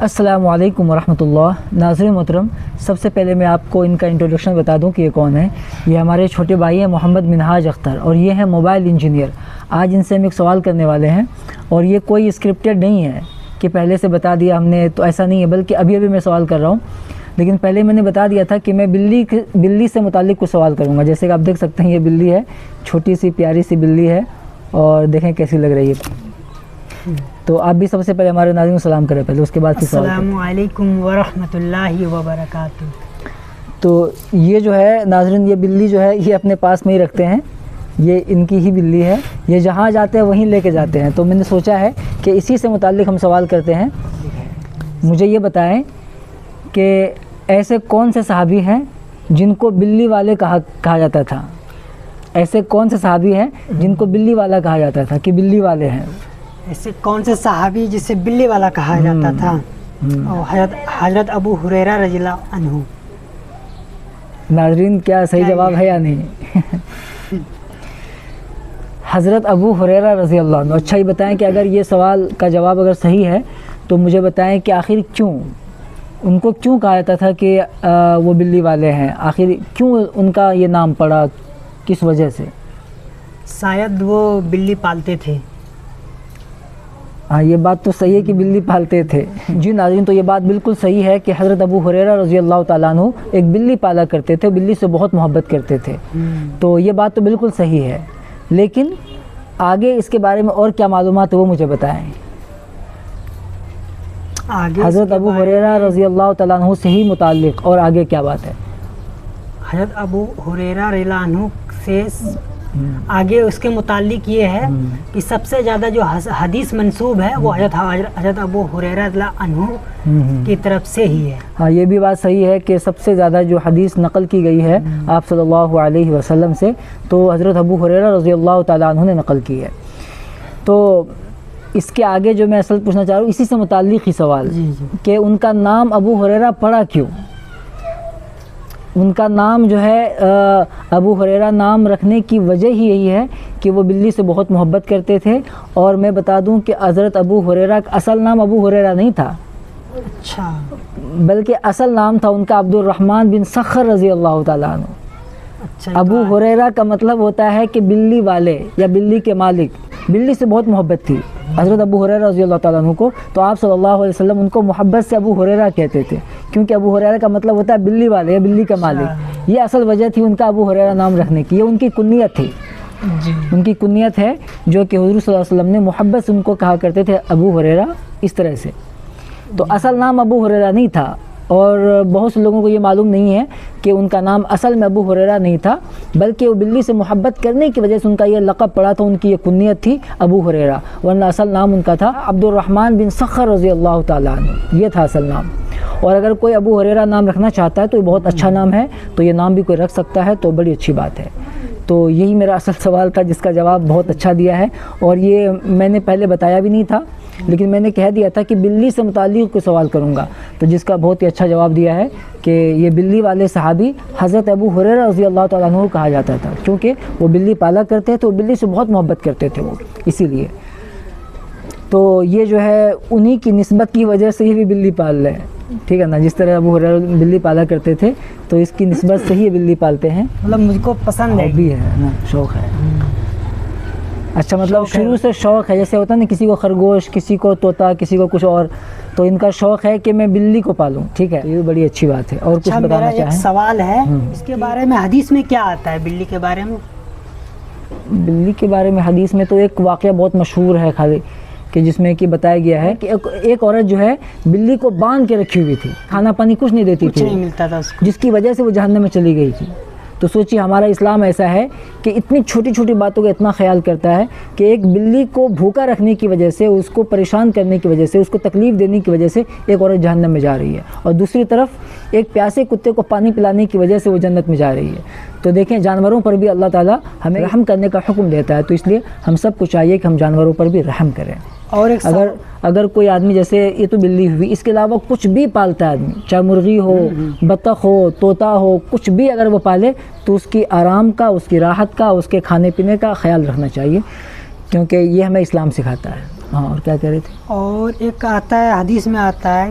السلام علیکم ورحمۃ اللہ۔ ناظرین محترم، سب سے پہلے میں آپ کو ان کا انٹروڈکشن بتا دوں کہ یہ کون ہے۔ یہ ہمارے چھوٹے بھائی ہیں محمد منہاج اختر، اور یہ ہیں موبائل انجینئر۔ آج ان سے ہم ایک سوال کرنے والے ہیں، اور یہ کوئی اسکرپٹڈ نہیں ہے کہ پہلے سے بتا دیا ہم نے، تو ایسا نہیں ہے، بلکہ ابھی میں سوال کر رہا ہوں۔ لیکن پہلے میں نے بتا دیا تھا کہ میں بلی سے متعلق کچھ سوال کروں گا۔ جیسے کہ آپ دیکھ سکتے ہیں، یہ بلی ہے، چھوٹی سی پیاری سی بلی ہے، اور دیکھیں کیسی لگ رہی ہے۔ تو آپ بھی سب سے پہلے ہمارے ناظرین کو سلام کریں پہلے، اس کے بعد پھر سوال کریں۔ السلام علیکم ورحمۃ اللہ وبرکاتہ۔ تو یہ جو ہے ناظرین، یہ بلی جو ہے یہ اپنے پاس میں ہی رکھتے ہیں، یہ ان کی ہی بلی ہے، یہ جہاں جاتے ہیں وہیں لے کے جاتے ہیں۔ تو میں نے سوچا ہے کہ اسی سے متعلق ہم سوال کرتے ہیں۔ مجھے یہ بتائیں کہ ایسے کون سے صحابی ہیں جن کو بلی والے کہا جاتا تھا؟ ایسے کون سے صحابی ہیں جن کو بلی والا کہا جاتا تھا کہ بلی والے ہیں؟ ایسے کون سے صحابی جسے بلی والا کہا جاتا تھا؟ اور حضرت ابو ہریرہ رضی اللہ عنہ۔ ناظرین، کیا صحیح جواب ہے یا نہیں؟ حضرت ابو ہریرہ رضی اللہ عنہ۔ اچھا، یہ بتائیں کہ اگر یہ سوال کا جواب اگر صحیح ہے تو مجھے بتائیں کہ آخر ان کو کیوں کہا جاتا تھا کہ وہ بلی والے ہیں؟ آخر کیوں ان کا یہ نام پڑا، کس وجہ سے؟ شاید وہ بلی پالتے تھے۔ ہاں، یہ بات تو صحیح ہے کہ بلی پالتے تھے۔ جی ناظرین، تو یہ بات بالکل صحیح ہے کہ حضرت ابو ہریرہ رضی اللہ تعالیٰ عنہ ایک بلی پالا کرتے تھے، بلی سے بہت محبت کرتے تھے۔ تو یہ بات تو بالکل صحیح ہے، لیکن آگے اس کے بارے میں اور کیا معلومات ہے وہ مجھے بتائیں۔ حضرت ابو ہریرہ رضی اللہ تعالیٰ عنہ سے ہی متعلق اور آگے کیا بات ہے؟ حضرت ابو ہریرہ رضی اللہ عنہ سے آگے اس کے متعلق یہ ہے کہ سب سے زیادہ جو حدیث منسوب ہے وہ حضرت ابو ہریرہ رضی اللہ عنہ کی طرف سے ہی ہے۔ ہاں، یہ بھی بات صحیح ہے کہ سب سے زیادہ جو حدیث نقل کی گئی ہے آپ صلی اللہ علیہ وسلم سے، تو حضرت ابو ہریرہ رضی اللہ تعالیٰ عنہ نے نقل کی ہے۔ تو اس کے آگے جو میں اصل پوچھنا چاہ رہا ہوں، اسی سے متعلق ہی سوال کہ ان کا نام ابو ہریرہ پڑا کیوں؟ ان کا نام جو ہے ابو ہریرہ نام رکھنے کی وجہ ہی یہی ہے کہ وہ بلی سے بہت محبت کرتے تھے۔ اور میں بتا دوں کہ حضرت ابو ہریرہ کا اصل نام ابو ہریرہ نہیں تھا، اچھا، بلکہ اصل نام تھا ان کا عبد الرحمن بن سخر رضی اللہ تعالیٰ عنہ۔ ابو ہریرہ کا مطلب ہوتا ہے کہ بلی والے یا بلی کے مالک۔ بلی سے بہت محبت تھی حضرت ابو ہریرہ رضی اللہ تعالیٰ عنہ کو، تو آپ صلی اللہ علیہ وسلم ان کو محبت سے ابو ہریرہ کہتے تھے، کیونکہ ابو ہریرہ کا مطلب ہوتا ہے بلی والے یا بلی کا مالک۔ یہ اصل وجہ تھی ان کا ابو ہریرہ نام رکھنے کی، یہ ان کی کنیت تھی۔ ان کی کنیت ہے جو کہ حضور صلی اللہ علیہ وسلم نے محبت سے ان کو کہا کرتے تھے ابو ہریرہ، اس طرح سے۔ تو اصل نام ابو ہریرہ نہیں تھا، اور بہت سے لوگوں کو یہ معلوم نہیں ہے کہ ان کا نام اصل میں ابو ہریرہ نہیں تھا، بلکہ وہ بلی سے محبت کرنے کی وجہ سے ان کا یہ لقب پڑا تھا، ان کی یہ کنیت تھی ابو ہریرہ، ورنہ اصل نام ان کا تھا عبد الرحمن بن سخر رضی اللہ تعالیٰ عنہ، یہ تھا اصل نام۔ اور اگر کوئی ابو ہریرہ نام رکھنا چاہتا ہے تو یہ بہت اچھا نام ہے، تو یہ نام بھی کوئی رکھ سکتا ہے، تو بڑی اچھی بات ہے۔ تو یہی میرا اصل سوال تھا، جس کا جواب بہت اچھا دیا ہے، اور یہ میں نے پہلے بتایا بھی نہیں تھا، لیکن میں نے کہہ دیا تھا کہ بلی سے متعلق کوئی سوال کروں گا، تو جس کا بہت ہی اچھا جواب دیا ہے کہ یہ بلی والے صحابی حضرت ابو ہریرہ رضی اللہ تعالیٰ عنہ کہا جاتا تھا، کیونکہ وہ بلی پالا کرتے تھے، وہ بلی سے بہت محبت کرتے تھے وہ، اسی لیے۔ تو یہ جو ہے انہی کی نسبت کی وجہ سے ہی بھی بلی پال رہے ہیں، ٹھیک ہے نا؟ جس طرح ابو ہریرہ بلی پالا کرتے تھے، تو اس کی نسبت سے ہی یہ بلی پالتے ہیں۔ مطلب مجھ کو پسند ہے بھی ہے نا، شوق ہے۔ اچھا، مطلب شروع سے شوق ہے، جیسے ہوتا ہے نا کسی کو خرگوش، کسی کو طوطا، کسی کو کچھ اور، تو ان کا شوق ہے کہ میں بلی کو پالوں، ٹھیک ہے؟ یہ بڑی اچھی بات ہے۔ اور کچھ بتانا چاہیں؟ ایک سوال ہے اس کے بارے میں، حدیث میں کیا آتا ہے بلی کے بارے میں؟ بلی کے بارے میں حدیث میں تو ایک واقعہ بہت مشہور ہے خالی، کہ جس میں کہ بتایا گیا ہے کہ ایک عورت جو ہے بلی کو باندھ کے رکھی ہوئی تھی، کھانا پانی کچھ نہیں دیتی تھی، نہیں ملتا تھا اس کو، جس کی وجہ سے وہ جہنم میں چلی گئی تھی۔ تو سوچیے ہمارا اسلام ایسا ہے کہ اتنی چھوٹی چھوٹی باتوں کا اتنا خیال کرتا ہے کہ ایک بلی کو بھوکا رکھنے کی وجہ سے، اس کو پریشان کرنے کی وجہ سے، اس کو تکلیف دینے کی وجہ سے ایک عورت جہنم میں جا رہی ہے، اور دوسری طرف ایک پیاسے کتے کو پانی پلانے کی وجہ سے وہ جنت میں جا رہی ہے۔ تو دیکھیں، جانوروں پر بھی اللہ تعالیٰ ہمیں رحم کرنے کا حکم دیتا ہے، تو اس لیے ہم سب کو چاہیے کہ ہم جانوروں پر بھی رحم کریں۔ اور ایک اگر کوئی آدمی، جیسے یہ تو بلی ہوئی، اس کے علاوہ کچھ بھی پالتا ہے آدمی، چاہے مرغی ہو، بطخ ہو، طوطا ہو، کچھ بھی اگر وہ پالے تو اس کی آرام کا، اس کی راحت کا، اس کے کھانے پینے کا خیال رکھنا چاہیے، کیونکہ یہ ہمیں اسلام سکھاتا ہے۔ ہاں، اور کیا کہہ رہے تھے؟ اور ایک آتا ہے، حدیث میں آتا ہے